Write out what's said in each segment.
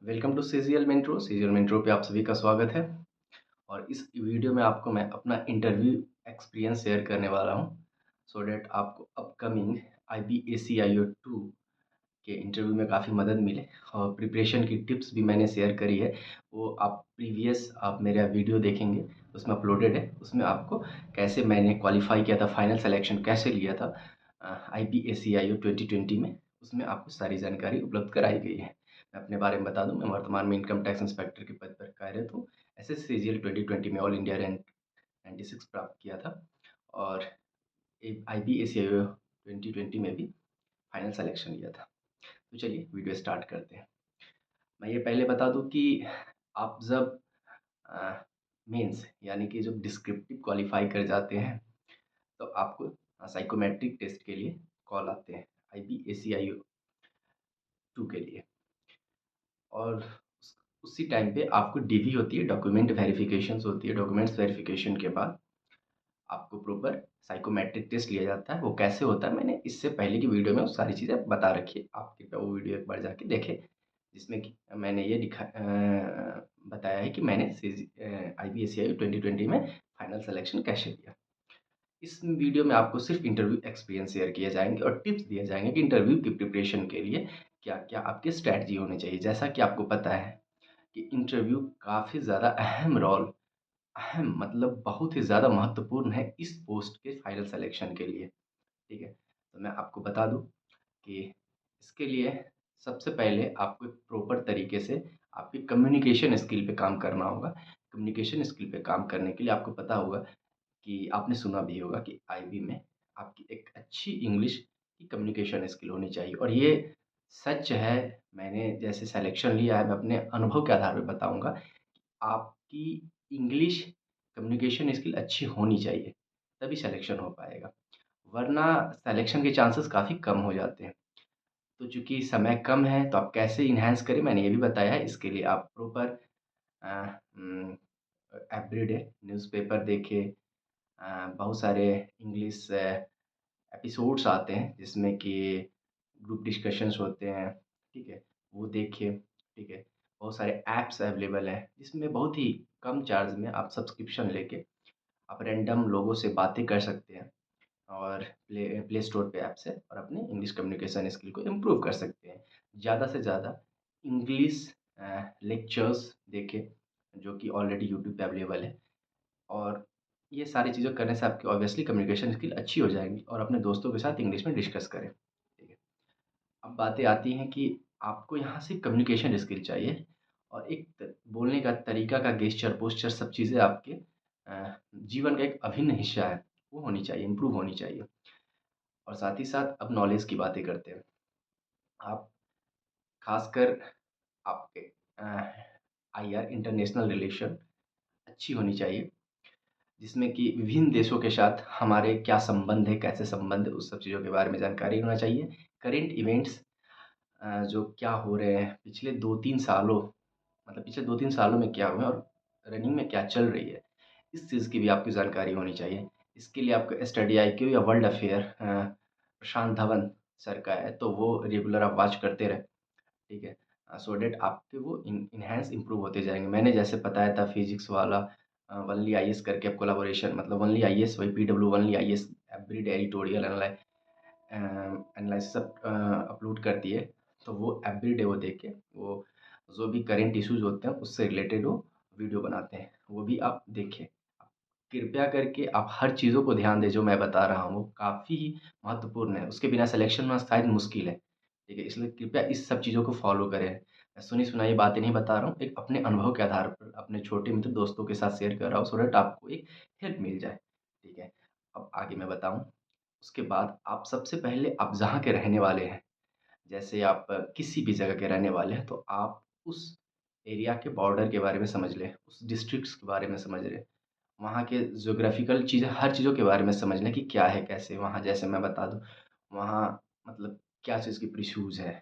Welcome to CGL मेंट्रो। CGL मेंट्रो पे आप सभी का स्वागत है। और इस वीडियो में आपको मैं अपना इंटरव्यू एक्सपीरियंस शेयर करने वाला हूँ, सो दैट आपको अपकमिंग IBACIO 2 के इंटरव्यू में काफ़ी मदद मिले। और प्रिपरेशन की टिप्स भी मैंने शेयर करी है, वो आप मेरा वीडियो देखेंगे, उसमें अपलोडेड है। उसमें आपको कैसे मैंने क्वालिफाई किया था, फाइनल सिलेक्शन कैसे लिया था IBACIO 2020 में, उसमें आपको सारी जानकारी उपलब्ध कराई गई है। मैं अपने बारे में बता दूं, मैं वर्तमान में इनकम टैक्स इंस्पेक्टर के पद पर कार्यरत हूँ। SSCGL 2020 में ऑल इंडिया रैंक 96 प्राप्त किया था। और IBACIO 2020 में भी फाइनल सिलेक्शन लिया था। तो चलिए वीडियो स्टार्ट करते हैं। मैं ये पहले बता दूं कि आप जब मेंस यानी कि जब डिस्क्रिप्टिव क्वालिफाई कर जाते हैं, तो आपको साइकोमेट्रिक टेस्ट के लिए कॉल आते हैं IBACIO 2 के लिए। और उसी टाइम पे आपको DV होती है, डॉक्यूमेंट वेरिफिकेशंस होती है। डॉक्यूमेंट्स वेरिफिकेशन के बाद आपको प्रॉपर साइकोमेट्रिक टेस्ट लिया जाता है। वो कैसे होता है, मैंने इससे पहले की वीडियो में वो सारी चीज़ें बता रखी है। आप कृपया वो वीडियो एक बार जाके देखें, जिसमें कि मैंने ये बताया है कि मैंने IBACIO 2020 में फाइनल सिलेक्शन कैसे लिया। इस वीडियो में आपको सिर्फ इंटरव्यू एक्सपीरियंस शेयर किए जाएंगे और टिप्स दिए जाएंगे कि इंटरव्यू की प्रिपरेशन के लिए क्या क्या आपकी स्ट्रैटेजी होनी चाहिए। जैसा कि आपको पता है कि इंटरव्यू काफ़ी ज़्यादा अहम रोल, अहम मतलब बहुत ही ज़्यादा महत्वपूर्ण है इस पोस्ट के फाइनल सिलेक्शन के लिए। ठीक है, तो मैं आपको बता दूं कि इसके लिए सबसे पहले आपको एक प्रॉपर तरीके से आपकी कम्युनिकेशन स्किल पे काम करना होगा। कम्युनिकेशन स्किल पे काम करने के लिए आपको पता होगा कि आपने सुना भी होगा कि IB में आपकी एक अच्छी इंग्लिश की कम्युनिकेशन स्किल होनी चाहिए। और ये सच है, मैंने जैसे सिलेक्शन लिया है, मैं अपने अनुभव के आधार पे बताऊँगा। आपकी इंग्लिश कम्युनिकेशन स्किल अच्छी होनी चाहिए, तभी सिलेक्शन हो पाएगा, वरना सिलेक्शन के चांसेस काफ़ी कम हो जाते हैं। तो चूँकि समय कम है, तो आप कैसे एनहांस करें मैंने ये भी बताया है। इसके लिए आप प्रॉपर अ, उम, एवरीडे न्यूज़पेपर देखें। बहुत सारे इंग्लिश एपिसोड्स आते हैं जिसमें कि ग्रुप डिस्कशंस होते हैं, ठीक है? वो देखिए, ठीक है? बहुत सारे ऐप्स अवेलेबल हैं, जिसमें बहुत ही कम चार्ज में आप सब्सक्रिप्शन लेके आप रैंडम लोगों से बातें कर सकते हैं। और प्ले स्टोर पे ऐप्स है, और अपनी इंग्लिश कम्युनिकेशन स्किल को इम्प्रूव कर सकते हैं। ज़्यादा से ज़्यादा इंग्लिश लेक्चर्स देखें, जो कि ऑलरेडी यूट्यूब पे अवेलेबल है। और ये सारी चीज़ें करने से आपकी ऑब्वियसली कम्युनिकेशन स्किल अच्छी हो जाएँगी, और अपने दोस्तों के साथ इंग्लिश में डिस्कस करें, ठीक है। अब बातें आती हैं कि आपको यहाँ से कम्युनिकेशन स्किल चाहिए, और एक बोलने का तरीका का गेस्चर, पोस्चर सब चीज़ें आपके जीवन का एक अभिन्न हिस्सा है, वो होनी चाहिए, इम्प्रूव होनी चाहिए। और साथ ही साथ अब नॉलेज की बातें करते हैं। आप ख़ासकर आपके IR इंटरनेशनल रिलेशन अच्छी होनी चाहिए, जिसमें कि विभिन्न देशों के साथ हमारे क्या संबंध है, कैसे संबंध है, उस सब चीज़ों के बारे में जानकारी होना चाहिए। करंट इवेंट्स जो क्या हो रहे हैं पिछले 2-3 सालों, मतलब पिछले 2-3 सालों में क्या हुआ है, और रनिंग में क्या चल रही है, इस चीज़ की भी आपकी जानकारी होनी चाहिए। इसके लिए आपको स्टडी IQ या वर्ल्ड अफ़ेयर प्रशांत धवन सर का है, तो वो रेगुलर आप वॉच करते रहें, ठीक है? सो दैट आपके वो इनहैंस इम्प्रूव होते जाएँगे। मैंने जैसे बताया था फिज़िक्स वाला ओनली IAS करके कोलैबोरेशन, मतलब ओनली IAS वही PW only IAS everyday editorial analysis upload करती है। तो वो एवरीडे वो देख के, वो जो भी करंट इश्यूज़ होते हैं उससे रिलेटेड वो वीडियो बनाते हैं, वो भी आप देखें। कृपया करके आप हर चीज़ों को ध्यान दें जो मैं बता रहा हूँ, वो काफ़ी महत्वपूर्ण है। उसके बिना सिलेक्शन होना शायद मुश्किल है, ठीक है? इसलिए कृपया इस सब चीज़ों को फ़ॉलो करें। मैं सुनी-सुनाई बातें नहीं बता रहा हूँ, एक अपने अनुभव के आधार पर अपने छोटे मित्र दोस्तों के साथ शेयर कर रहा हूँ, सो दैट आपको एक हेल्प मिल जाए, ठीक है? अब आगे मैं बताऊँ, उसके बाद आप सबसे पहले आप जहाँ के रहने वाले हैं, जैसे आप किसी भी जगह के रहने वाले हैं, तो आप उस एरिया के बॉर्डर के बारे में समझ लें, उस डिस्ट्रिक्ट्स के बारे में समझ लें। वहाँ के ज्योग्राफ़िकल चीज़ें, हर चीज़ों के बारे में समझ लें कि क्या है, कैसे वहाँ, जैसे मैं बता दूँ, वहाँ मतलब क्या चीज़ की प्रीशूज़ है,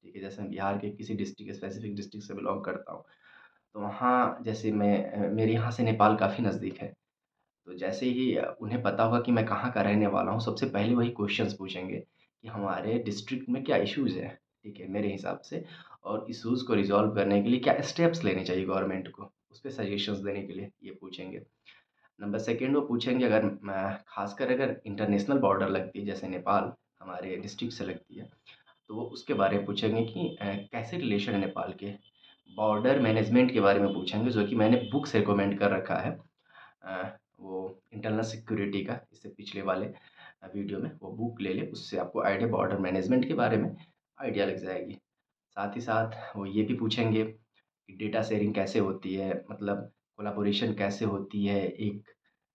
ठीक है? जैसे मैं बिहार के किसी डिस्ट्रिक्ट, स्पेसिफ़िक डिस्ट्रिक्ट से बिलॉन्ग करता हूँ, तो वहाँ जैसे मेरे यहाँ से नेपाल काफ़ी नज़दीक है। तो जैसे ही उन्हें पता होगा कि मैं कहाँ का रहने वाला हूँ, सबसे पहले वही क्वेश्चन्स पूछेंगे कि हमारे डिस्ट्रिक्ट में क्या इश्यूज़ हैं, ठीक है, मेरे हिसाब से। और इश्यूज़ को रिज़ॉल्व करने के लिए क्या स्टेप्स लेने चाहिए गवर्नमेंट को, उस पे सजेशंस देने के लिए ये पूछेंगे। नंबर सेकंड वो पूछेंगे अगर ख़ासकर अगर इंटरनेशनल बॉर्डर लगती है जैसे नेपाल हमारे डिस्ट्रिक्ट से लगती है, तो वो उसके बारे में पूछेंगे कि कैसे रिलेशन है नेपाल के। बॉर्डर मैनेजमेंट के बारे में पूछेंगे जो कि मैंने बुक से रिकमेंड कर रखा है। वो इंटरनल सिक्योरिटी का इससे पिछले वाले वीडियो में वो बुक ले लें, उससे आपको आइडिया बॉर्डर मैनेजमेंट के बारे में आइडिया लग जाएगी। साथ ही साथ वो ये भी पूछेंगे कि डेटा शेयरिंग कैसे होती है, मतलब कोलैबोरेशन कैसे होती है एक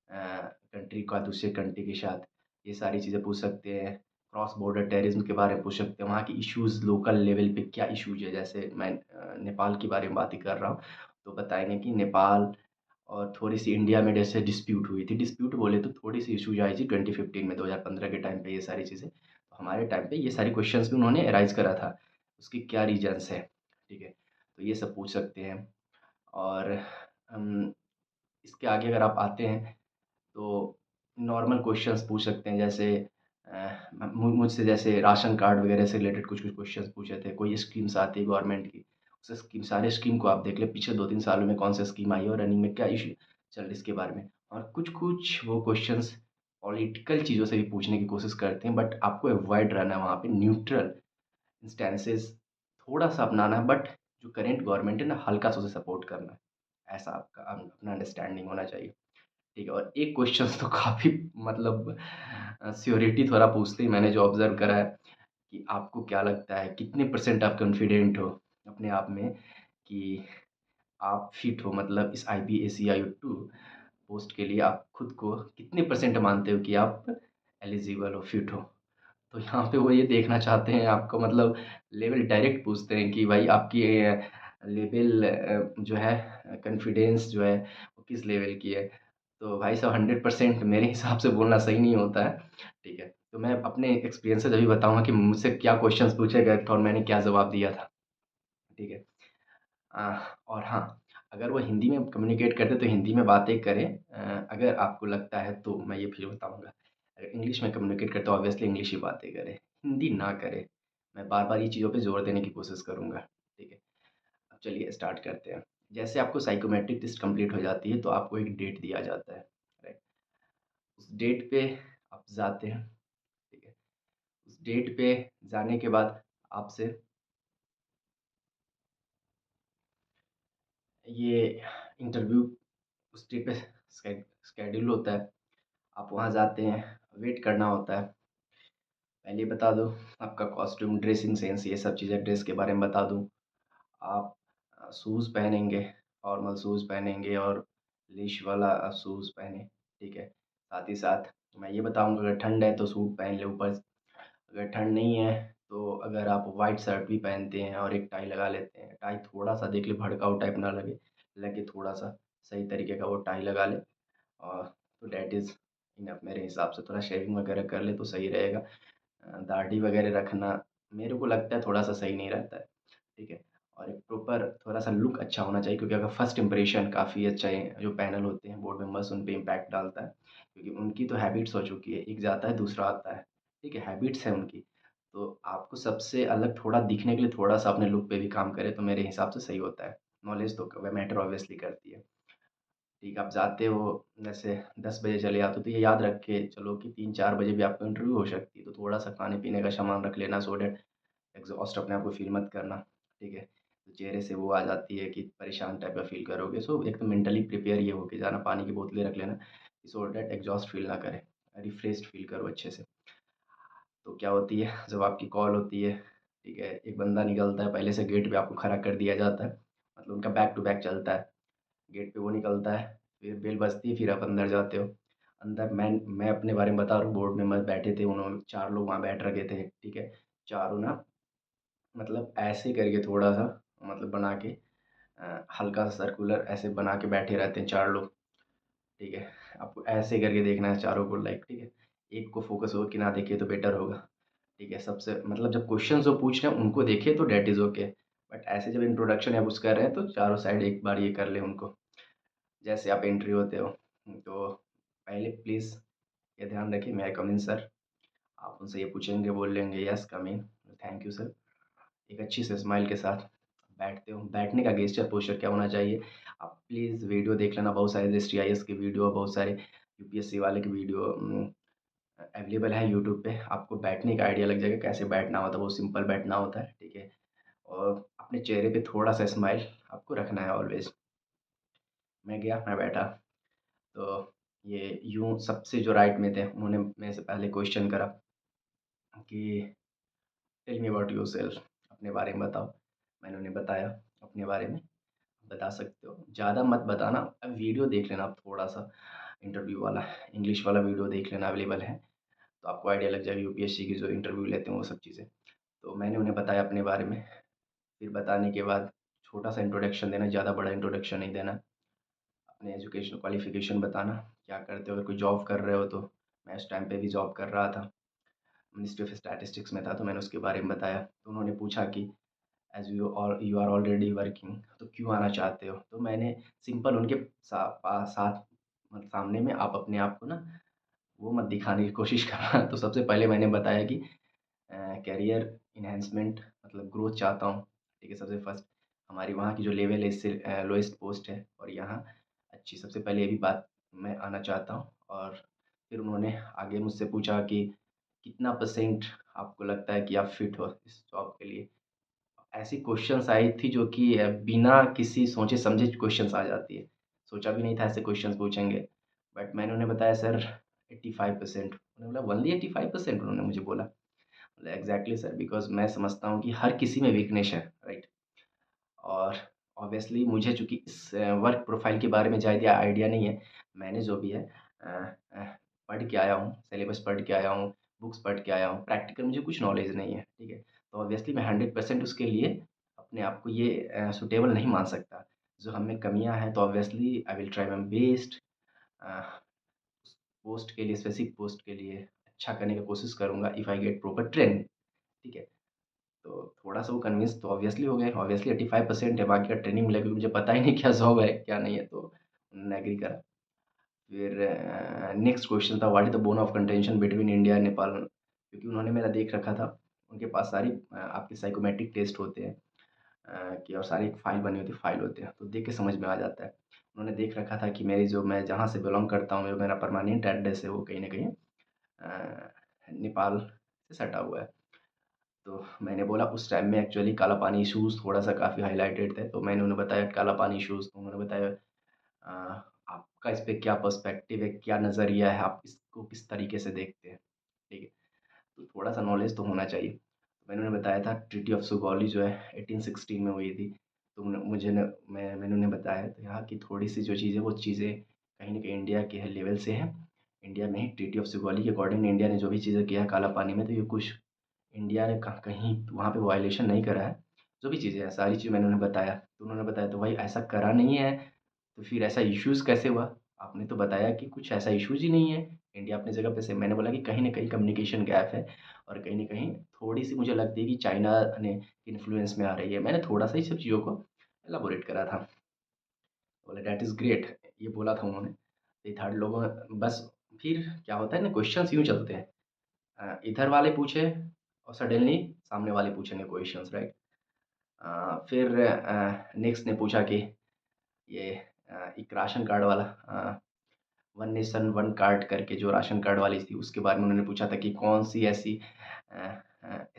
कंट्री का दूसरे कंट्री के साथ, ये सारी चीज़ें पूछ सकते हैं। क्रॉस बॉर्डर टेररिज़्म के बारे में पूछ सकते हैं, वहाँ की इश्यूज़ लोकल लेवल पे क्या इश्यूज़ है, जैसे मैं नेपाल के बारे में बात ही कर रहा हूँ, तो बताएँगे कि नेपाल और थोड़ी-सी इंडिया में जैसे डिस्प्यूट हुई थी, डिस्प्यूट बोले तो थोड़ी-सी इश्यूज़ आई थी 2015 में, 2015 के टाइम पे ये सारी चीज़ें। तो हमारे टाइम पे ये सारी क्वेश्चन्स भी उन्होंने राइज़ करा था, उसके क्या रीज़न्स हैं, ठीक है? तो ये सब पूछ सकते हैं और इसके आगे अगर आप आते हैं तो नॉर्मल क्वेश्चंस पूछ सकते हैं जैसे मुझसे जैसे राशन कार्ड वगैरह से रिलेटेड कुछ-कुछ क्वेश्चंस पूछे थे। कोई स्कीम्स आती है गवर्नमेंट की, उस स्कीम सारे स्कीम को आप देख लें, पिछले 2-3 सालों में कौन-सा स्कीम आई है और रनिंग में क्या इश्यू चल रहा है इसके बारे में। और कुछ-कुछ वो क्वेश्चंस पॉलिटिकल चीज़ों से भी पूछने की कोशिश करते हैं बट आपको अवॉइड रहना है वहाँ पे न्यूट्रल इंस्टेंसेस थोड़ा-सा अपनाना है बट जो करंट गवर्नमेंट है ना हल्का-सा उसे सपोर्ट करना है। ऐसा आपका अपना अंडरस्टैंडिंग होना चाहिए। ठीक है और एक क्वेश्चन तो काफ़ी मतलब श्योरिटी थोड़ा पूछते ही मैंने जो ऑब्ज़र्व करा है कि आपको क्या लगता है कितने परसेंट आप कॉन्फिडेंट हो अपने आप में कि आप फिट हो मतलब इस आईबीएसईआई-2 पोस्ट के लिए आप खुद को कितने परसेंट मानते हो कि आप एलिजिबल हो, फिट हो? तो यहाँ पे वो ये देखना चाहते हैं आपको मतलब लेवल डायरेक्ट पूछते हैं कि भाई आपकी लेवल जो है कॉन्फिडेंस जो है वो किस लेवल की है। तो भाई साहब 100% मेरे हिसाब से बोलना सही नहीं होता है, ठीक है? तो मैं अपने एक्सपीरियंस से तभी बताऊँगा कि मुझसे क्या क्वेश्चन्स पूछे गए थे और मैंने क्या जवाब दिया था, ठीक है? और हाँ, अगर वो हिंदी में कम्युनिकेट करते तो हिंदी में बातें करें अगर आपको लगता है तो मैं ये फिर बताऊँगा। अगर इंग्लिश में कम्युनिकेट करते तो ऑब्वियसली इंग्लिश ही बातें करें, हिंदी ना करें। मैं बार-बार ये चीज़ों पे ज़ोर देने की कोशिश करूँगा, ठीक है? अब चलिए स्टार्ट करते हैं। जैसे आपको साइकोमेट्रिक टेस्ट कंप्लीट हो जाती है तो आपको एक डेट दिया जाता है, राइट? उस डेट पे आप जाते हैं, ठीक है? उस डेट पे जाने के बाद आपसे ये इंटरव्यू उस डेट पे स्केड्यूल होता है। आप वहाँ जाते हैं, वेट करना होता है। पहले बता दूँ आपका कॉस्ट्यूम, ड्रेसिंग सेंस ये सब चीज़ें ड्रेस के बारे में बता दूँ। आप शूज़ पहनेंगे, फॉर्मल शूज़ पहनेंगे और लेश वाला शूज़ पहने, ठीक है? साथ ही साथ मैं ये बताऊँगा अगर ठंड है तो सूट पहन लें ऊपर, अगर ठंड नहीं है तो अगर आप व्हाइट शर्ट भी पहनते हैं और एक टाई लगा लेते हैं, टाई थोड़ा-सा देख लें भड़काऊ टाइप ना लगे, लगे थोड़ा-सा सही तरीके का वो टाई लगा लें और तो दैट इज़ इनफ मेरे हिसाब से थोड़ा शेविंग वगैरह कर लें तो सही रहेगा। दाढ़ी वगैरह रखना मेरे को लगता है थोड़ा-सा सही नहीं रहता है, ठीक है? और एक प्रॉपर थोड़ा-सा लुक अच्छा होना चाहिए क्योंकि अगर फर्स्ट इंप्रेशन काफ़ी अच्छा है, जो पैनल होते हैं बोर्ड मेंबर्स उन पे इम्पैक्ट डालता है, क्योंकि उनकी तो हैबिट्स हो चुकी है, एक जाता है दूसरा आता है, ठीक है? हैबिट्स है उनकी, तो आपको सबसे अलग थोड़ा दिखने के लिए थोड़ा-सा अपने लुक पे भी काम करें तो मेरे हिसाब से सही होता है। नॉलेज तो क मैटर ऑब्वियसली करती है। ठीक है, आप जाते हो जैसे 10 बजे चले जाते हो तो ये याद रख के चलो कि 3-4 बजे भी आपका इंटरव्यू हो सकती है, तो थोड़ा-सा खाने-पीने का सामान रख लेना सो दैट एग्ज़ॉस्ट अपने आप को फ़ील मत करना, ठीक है? तो चेहरे से वो आ जाती है कि परेशान टाइप का फ़ील करोगे, सो एक तो मेंटली प्रिपेयर ये होके जाना, पानी की बोतलें रख लेना, सो दैट एग्ज़ॉस्ट फ़ील ना करें, रिफ्रेश्ड फ़ील करो अच्छे से। तो क्या होती है जब आपकी कॉल होती है, ठीक है? एक बंदा निकलता है पहले से गेट पे आपको खड़ा कर दिया जाता है, मतलब उनका बैक टू बैक चलता है। गेट पे वो निकलता है, फिर बेल बजती है, फिर आप अंदर जाते हो। अंदर मैं अपने बारे में बता रहा हूँ, बोर्ड मेंबर बैठे थे, उन्होंने 4 लोग वहाँ बैठ रखे थे, ठीक है? चारों ना मतलब ऐसे करके थोड़ा-सा मतलब बना के हल्का सा सर्कुलर ऐसे बना के बैठे रहते हैं 4 लोग, ठीक है? आपको ऐसे करके देखना है चारों को लाइक ठीक है? एक को फ़ोकस हो के ना देखे तो बेटर होगा, ठीक है? सबसे मतलब जब क्वेश्चन्स वो पूछ रहे हैं उनको देखें तो दैट इज़ ओके, बट ऐसे जब इंट्रोडक्शन या कुछ कर रहे हैं तो चारों साइड एक बार ये कर लें उनको। जैसे आप एंट्री होते हो तो पहले प्लीज़ ये ध्यान रखिए मे आई कम इन सर? आप उनसे ये पूछेंगे, बोलेंगे yes come in, thank you sir, एक अच्छी से स्माइल के साथ। बैठते हो, बैठने का गेस्चर पोस्चर क्या होना चाहिए। आप प्लीज़ वीडियो देख लेना, बहुत सारे जीएस के वीडियो, बहुत सारे यूपीएससी वाले के वीडियो अवेलेबल है यूट्यूब पे। आपको बैठने का आइडिया लग जाएगा, कैसे बैठना होता है, बहुत सिंपल बैठना होता है, ठीक है। और अपने चेहरे पे थोड़ा-सा स्माइल आपको रखना है ऑलवेज़। मैं गया, मैं बैठा, तो ये यूँ सबसे जो राइट में थे, उन्होंने मेरे से पहले क्वेश्चन करा कि टेल मी अबाउट योरसेल्फ, अपने बारे में बताओ। मैंने उन्हें बताया अपने बारे में, बता सकते हो, ज़्यादा मत बताना। अब वीडियो देख लेना आप थोड़ा-सा, इंटरव्यू वाला, इंग्लिश वाला वीडियो देख लेना, अवेलेबल है, तो आपको आइडिया लग जाएगा यूपीएससी की जो इंटरव्यू लेते हैं वो सब चीज़ें। तो मैंने उन्हें बताया अपने बारे में, फिर बताने के बाद छोटा-सा इंट्रोडक्शन देना, ज़्यादा बड़ा इंट्रोडक्शन नहीं देना। अपने एजुकेशन क्वालिफ़िकेशन बताना, क्या करते हो, अगर कोई जॉब कर रहे हो तो। मैं उस टाइम पे भी जॉब कर रहा था, मिनिस्ट्री ऑफ स्टैटिस्टिक्स में था, तो मैंने उसके बारे में बताया। तो उन्होंने पूछा कि as you are already working, तो क्यों आना चाहते हो? तो मैंने सिंपल उनके साथ मतलब सामने में आप अपने आप को ना वो मत दिखाने की कोशिश करना। तो सबसे पहले मैंने बताया कि करियर एनहांसमेंट मतलब ग्रोथ चाहता हूँ, ठीक है। सबसे फर्स्ट हमारी वहाँ की जो लेवल है इससे लोएस्ट पोस्ट है, और यहाँ अच्छी, सबसे पहले ये भी बात मैं आना चाहता हूँ। और फिर उन्होंने आगे मुझसे पूछा कि कितना परसेंट आपको लगता है कि आप फिट हो इस जॉब के लिए। ऐसी क्वेश्चन्स आई थी जो कि बिना किसी सोचे समझे क्वेश्चन्स आ जाती है। सोचा भी नहीं था ऐसे क्वेश्चन्स पूछेंगे। बट मैंने उन्हें बताया सर 85%। उन्होंने बोला ओनली 85%, उन्होंने मुझे बोला। बोला एग्ज़ैक्टली सर, बिकॉज़ मैं समझता हूँ कि हर किसी में वीकनेस है, राइट? और ऑब्वियसली मुझे चूँकि इस वर्क प्रोफ़ाइल के बारे में ज़्यादा आइडिया नहीं है। मैंने जो भी है अ पढ़ के आया हूँ, सिलेबस पढ़ के आया हूँ, बुक्स पढ़ के आया हूँ, प्रैक्टिकल मुझे कुछ नॉलेज नहीं है, ठीक है? तो ऑब्वियसली मैं 100% उसके लिए अपने आप को ये सूटेबल नहीं मान सकता। जो हम में कमियाँ हैं तो obviously I will try my best. Uh, उस पोस्ट के लिए, स्पेसिफ़िक पोस्ट के लिए अच्छा करने की कोशिश करूँगा if I get proper training, ठीक है? तो थोड़ा-सा वो कन्विंस तो ऑब्वियसली हो गए, ऑब्वियसली 85% है, बाकी का ट्रेनिंग मिला, क्योंकि मुझे पता ही नहीं क्या जॉब है, क्या नहीं है, तो उन्होंने एग्री करा। फिर नेक्स्ट क्वेश्चन था what is the bone of contention between India and Nepal? क्योंकि उन्होंने मेरा देख रखा था, उनके पास सारी आपके साइकोमेट्रिक टेस्ट होते हैं, कि और सारी एक फ़ाइल बनी होती है, फ़ाइल होते हैं, तो देख के समझ में आ जाता है। उन्होंने देख रखा था कि मेरी जो मैं जहाँ से बिलॉन्ग करता हूँ, जो मेरा परमानेंट एड्रेस है, वो कहीं न कहीं नेपाल से सटा हुआ है। तो मैंने बोला उस टाइम में एक्चुअली काला पानी इश्यूज़ थोड़ा-सा काफ़ी हाइलाइटेड थे, तो मैंने उन्हें बताया काला पानी इश्यूज़, तो उन्होंने बताया आपका इस पे क्या पर्सपेक्टिव है, क्या नज़रिया है, आप इसको किस तरीके से देखते हैं, ठीक है? तो थोड़ा-सा नॉलेज तो होना चाहिए। तो मैंने उन्हें बताया था ट्रीटी ऑफ सुगौली जो है 1816 में हुई थी, तो मुझे न मैंने उन्हें बताया, तो यहाँ की थोड़ी-सी जो चीज़ें, वो चीज़ें कहीं न कहीं इंडिया के लेवल से हैं। इंडिया में ही ट्रीटी ऑफ सुगौली के अकॉर्डिंग इंडिया ने जो भी चीज़ें किया है काला पानी में, तो ये कुछ इंडिया ने कहीं वहाँ पे वायलेशन नहीं करा है। जो भी चीज़ें हैं, सारी चीज़ मैंने उन्हें बताया। तो उन्होंने बताया तो भाई ऐसा करा नहीं है, तो फिर ऐसा इश्यूज़ कैसे हुआ? आपने तो बताया कि कुछ ऐसा इश्यूज़ ही नहीं है, इंडिया अपनी जगह पे सही। मैंने बोला कि कहीं न कहीं कम्युनिकेशन गैप है, और कहीं न कहीं थोड़ी-सी मुझे लगती है कि चाइना ने इन्फ्लुएंस में आ रही है। मैंने थोड़ा-सा ही सब चीज़ों को एलाबोरेट करा था। बोले दैट इज़ ग्रेट, ये बोला था उन्होंने। ये थर्ड लोगों बस फिर क्या होता है ना, क्वेश्चन्स यूँ चलते हैं। इधर वाले पूछे और सडनली सामने वाले पूछेंगे क्वेश्चंस, राइट? फिर नेक्स्ट ने पूछा कि ये एक राशन कार्ड वाला, वन नेशन वन कार्ड करके जो राशन कार्ड वाली थी, उसके बारे में उन्होंने पूछा था कि कौन-सी ऐसी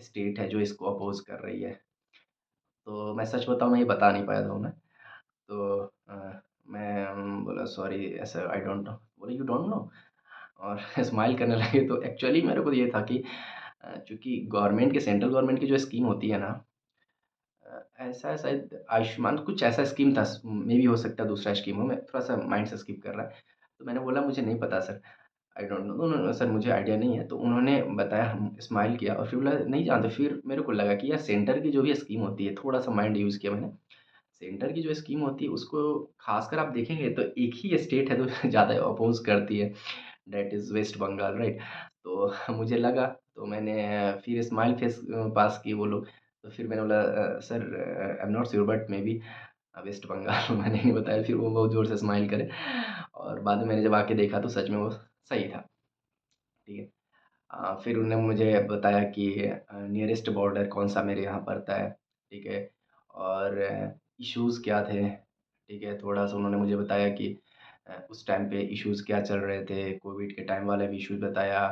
स्टेट है जो इसको अपोज़ कर रही है। तो मैं सच बताऊँ, मैं ये बता नहीं पाया था उन्हें। तो मैं बोला सॉरी ऐसा आई डोंट नो। बोले यू डोंट नो? और स्माइल करने लगे। तो एक्चुअली मेरे को ये था कि चूँकि गवर्नमेंट के, सेंट्रल गवर्नमेंट की जो स्कीम होती है ना, ऐसा शायद आयुष्मान कुछ ऐसा स्कीम था, मेबी हो सकता है दूसरा स्कीम हो, मैं थोड़ा-सा माइंड से स्किप कर रहा है। तो मैंने बोला मुझे नहीं पता sir, I don't know. No, no sir मुझे आइडिया नहीं है। तो उन्होंने बताया, हम स्माइल किया और फिर बोला नहीं जानते। फिर मेरे को लगा कि यार सेंटर की जो भी स्कीम होती है, थोड़ा-सा माइंड यूज़ किया मैंने। सेंटर की जो स्कीम होती है उसको ख़ासकर आप देखेंगे तो एक ही स्टेट है जो ज़्यादा अपोज़ करती है, that is West Bengal, right? तो मुझे लगा, तो मैंने फिर स्माइल फेस पास किए वो लोग। तो फिर मैंने बोला sir I am not sure but maybe West Bengal. मैंने नहीं बताया, फिर वो बहुत ज़ोर से स्माइल करे, और बाद में मैंने जब आके देखा तो सच में वो सही था, ठीक है। फिर उन्होंने मुझे बताया कि नियरेस्ट बॉर्डर कौन-सा मेरे यहाँ पड़ता है, ठीक है। और इश्यूज़ क्या थे, ठीक है? थोड़ा-सा उन्होंने मुझे बताया कि उस टाइम पे इश्यूज़ क्या चल रहे थे, कोविड के टाइम वाला भी इश्यूज़ बताया।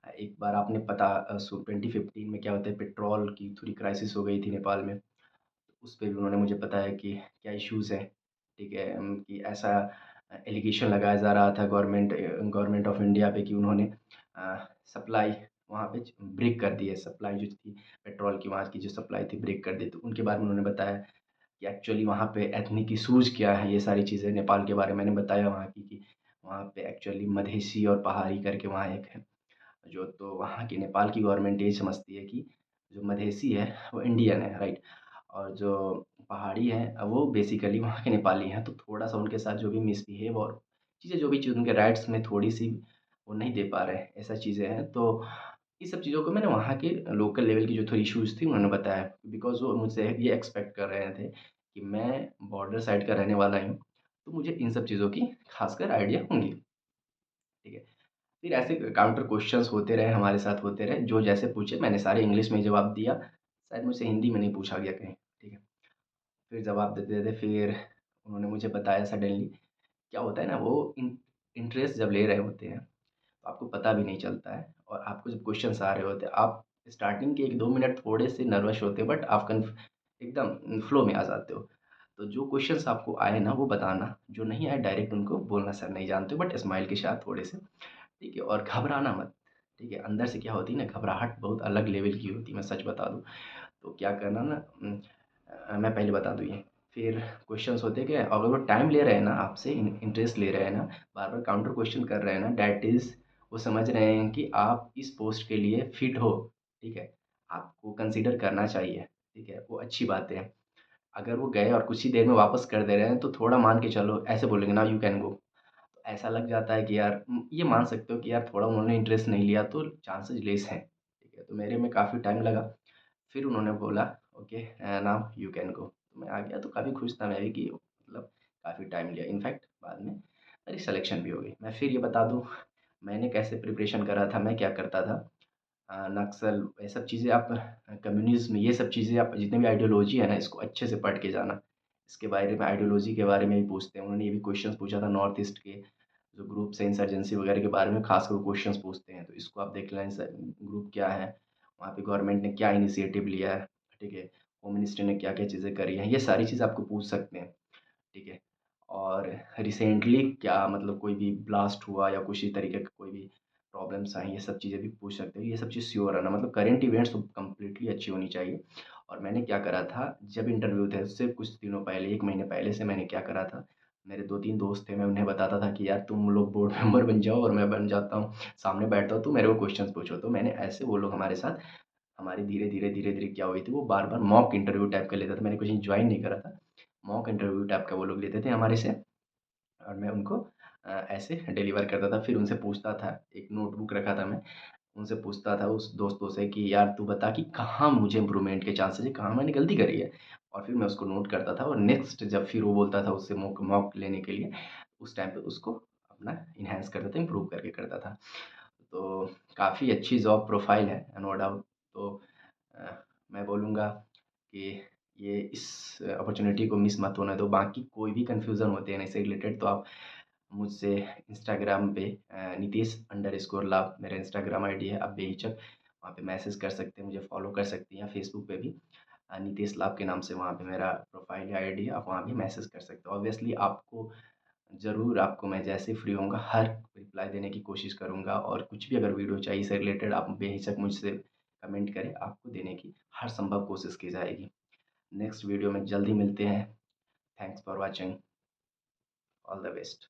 एक बार आपने पता 2015 में क्या होता है, पेट्रोल की थोड़ी क्राइसिस हो गई थी नेपाल में। उस पे भी उन्होंने मुझे बताया कि क्या इश्यूज़ हैं, ठीक है? कि ऐसा एलिगेशन लगाया जा रहा था गवर्नमेंट ऑफ इंडिया पे कि उन्होंने सप्लाई वहाँ पे ब्रेक कर दी है, सप्लाई जो थी पेट्रोल की, वहाँ की जो सप्लाई थी ब्रेक कर दी। तो उनके बारे में उन्होंने बताया कि एक्चुअली वहाँ पे एथनिक इश्यूज़ क्या हैं, ये सारी चीज़ें नेपाल के बारे में मैंने बताया वहाँ की कि वहाँ पे एक्चुअली मधेसी और पहाड़ी करके वहाँ एक है, जो तो वहाँ की नेपाल की गवर्नमेंट ये समझती है कि जो मधेसी है वो इंडियन है, राइट? और जो पहाड़ी हैं वो बेसिकली वहाँ के नेपाली हैं, तो थोड़ा-सा उनके साथ जो भी मिसबिहेव और चीज़ें जो भी चीज़ उनके राइट्स में थोड़ी-सी वो नहीं दे पा रहे हैं, ऐसा चीज़ें हैं। तो ये सब चीज़ों को मैंने वहाँ के लोकल लेवल की जो थोड़ी इश्यूज़ थी उन्होंने बताया, बिकॉज़ वो मुझसे ये एक्सपेक्ट कर रहे थे कि मैं बॉर्डर साइड का रहने वाला ही हूँ, तो मुझे इन सब चीज़ों की ख़ासकर आइडिया होंगी, ठीक है। फिर ऐसे काउंटर क्वेश्चन्स होते रहे, हमारे साथ होते रहे, जो जैसे पूछे मैंने सारे इंग्लिश में जवाब दिया, शायद मुझसे हिंदी में नहीं पूछा गया कहीं, ठीक है। फिर जवाब देते-देते फिर उन्होंने मुझे बताया सडनली क्या होता है ना, वो इंटरेस्ट जब ले रहे होते हैं, तो आपको पता भी नहीं चलता है और आपको जब क्वेश्चन्स आ रहे होते हैं, आप स्टार्टिंग के 1-2 मिनट थोड़े से नर्वस होते हो, बट आप एकदम फ्लो में आ जाते हो। तो जो क्वेश्चन्स आपको आए ना वो बताना, जो नहीं आए डायरेक्ट उनको बोलना सर नहीं जानते हो, बट स्माइल के साथ थोड़े से, ठीक है? और घबराना मत, ठीक है? अंदर से क्या होती है ना, घबराहट बहुत अलग लेवल की होती है, मैं सच बता दूँ। तो क्या करना ना, मैं पहले बता दूँ ये, फिर क्वेश्चंस होते क्या है, अगर वो टाइम ले रहे हैं ना आपसे, इंटरेस्ट ले रहे हैं ना, बार-बार काउंटर क्वेश्चन कर रहे हैं ना, दैट इज़ वो समझ रहे हैं कि आप इस पोस्ट के लिए फिट हो, ठीक है? आपको कंसीडर करना चाहिए, ठीक है? वो अच्छी बात है। अगर वो गए और कुछ ही देर में वापस कर दे रहे हैं, तो थोड़ा मान के चलो, ऐसे बोलेंगे नाउ यू कैन गो। ऐसा लग जाता है कि यार ये मान सकते हो कि यार थोड़ा उन्होंने इंटरेस्ट नहीं लिया तो चांसेस लेस हैं, ठीक है? तो मेरे में काफ़ी टाइम लगा। फिर उन्होंने बोला okay now you can go. तो मैं आ गया, तो काफ़ी खुश था मैं भी कि मतलब काफ़ी टाइम लिया। इनफैक्ट बाद में मेरी सिलेक्शन भी हो गई। मैं फिर ये बता दूँ मैंने कैसे प्रिपरेशन करा था, मैं क्या करता था। नक्सल ये सब चीज़ें आप कम्युनिज़्म ये सब चीज़ें आप जितनी भी आइडियोलॉजी है ना, इसको अच्छे से पढ़ के जाना। इसके बारे में आइडियोलॉजी के बारे में भी पूछते हैं। उन्होंने ये भी क्वेश्चंस पूछा था नॉर्थ ईस्ट के जो ग्रुप्स हैं इंसर्जेंसी वगैरह के बारे में ख़ासकर क्वेश्चंस पूछते हैं। तो इसको आप देख लें, ग्रुप क्या है, वहाँ पे गवर्नमेंट ने क्या इनिशिएटिव लिया है, ठीक है? होम मिनिस्ट्री ने क्या-क्या चीज़ें करी हैं, ये सारी चीज़ आपको पूछ सकते हैं, ठीक है? और रिसेंटली क्या मतलब कोई भी ब्लास्ट हुआ या कुछ ही तरीके का कोई भी प्रॉब्लम्स आई, ये सब चीज़ें भी पूछ सकते हो। ये सब चीज़ श्योर है ना, मतलब करंट इवेंट्स तो कंप्लीटली अच्छी होनी चाहिए। और मैंने क्या करा था, जब इंटरव्यू थे उससे कुछ दिनों पहले, 1 महीने पहले से मैंने क्या करा था, मेरे 2-3 दोस्त थे, मैं उन्हें बताता था कि यार तुम लोग बोर्ड मेंबर बन जाओ और मैं बन जाता हूँ, सामने बैठता हूँ, तुम मेरे को क्वेश्चंस पूछो। तो मैंने ऐसे वो लोग हमारे साथ हमारी धीरे-धीरे क्या हुई थी, वो बार-बार मॉक इंटरव्यू टाइप का लेता था। मैंने कुछ जॉइन नहीं करा था। मॉक इंटरव्यू टाइप का वो लोग लेते थे हमारे से और मैं उनको ऐसे डिलीवर करता था। फिर उनसे पूछता था, एक नोटबुक रखा था मैं, उनसे पूछता था उस दोस्तों से कि यार तू बता कि कहाँ मुझे इम्प्रूवमेंट के चांसेस है, कहाँ मैंने गलती करी है? और फिर मैं उसको नोट करता था और नेक्स्ट जब फिर वो बोलता था उससे मॉक मॉक लेने के लिए, उस टाइम पे उसको अपना एनहांस करता था, इम्प्रूव करके करता था। तो काफ़ी अच्छी जॉब प्रोफ़ाइल है नो डाउट। तो अ, मैं बोलूँगा कि ये इस अपॉर्च्युनिटी को मिस मत होने दो। बाकी कोई भी कन्फ्यूज़न होते हैं इससे रिलेटेड तो आप मुझसे इंस्टाग्राम पे नीतीश_लाभ मेरा इंस्टाग्राम आईडी है। आप बेहिचक वहाँ पे मैसेज कर सकते हैं, मुझे फ़ॉलो कर सकती हैं। फेसबुक पे भी नीतीश लाभ के नाम से वहाँ पे मेरा प्रोफ़ाइल है, आईडी है। आप वहाँ भी मैसेज कर सकते हो। ऑब्वियसली आपको ज़रूर आपको मैं जैसे फ्री होऊँगा हर रिप्लाई देने की कोशिश करूँगा और कुछ भी अगर वीडियो चाहिए इससे रिलेटेड आप बेहिचक मुझसे कमेंट करें, आपको देने की हर संभव कोशिश की जाएगी। नेक्स्ट वीडियो में जल्दी मिलते हैं। Thanks for watching. All the best.